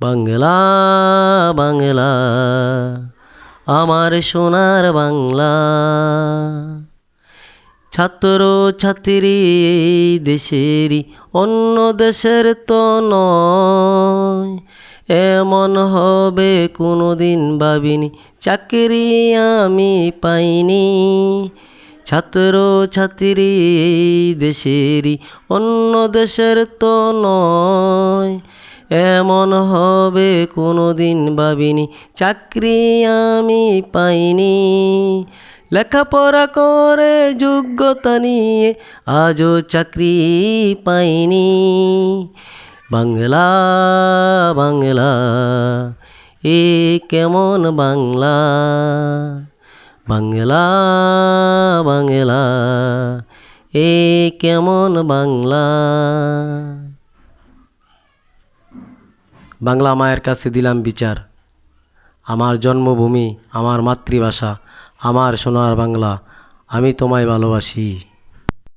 বাংলা বাংলা আমার সোনার বাংলা। ছাত্র ছাত্রী এই দেশেরই, অন্য দেশের তো নয়। এমন হবে কোনো দিন ভাবিনি, চাকরি আমি পাইনি। ছাত্র ছাত্রী এই দেশেরই, অন্য দেশের তো নয়। এমন হবে কোনো দিন ভাবিনি, চাকরি আমি পাইনি। লেখাপড়া করে যোগ্যতা নিয়ে আজও চাকরি পাইনি। বাংলা বাংলা এ কেমন বাংলা। বাংলা বাংলা এ কেমন বাংলা। বাংলা মায়ের কাছে দিলাম বিচার, আমার জন্মভূমি, আমার মাতৃভাষা, আমার সোনার বাংলা, আমি তোমায় ভালোবাসি।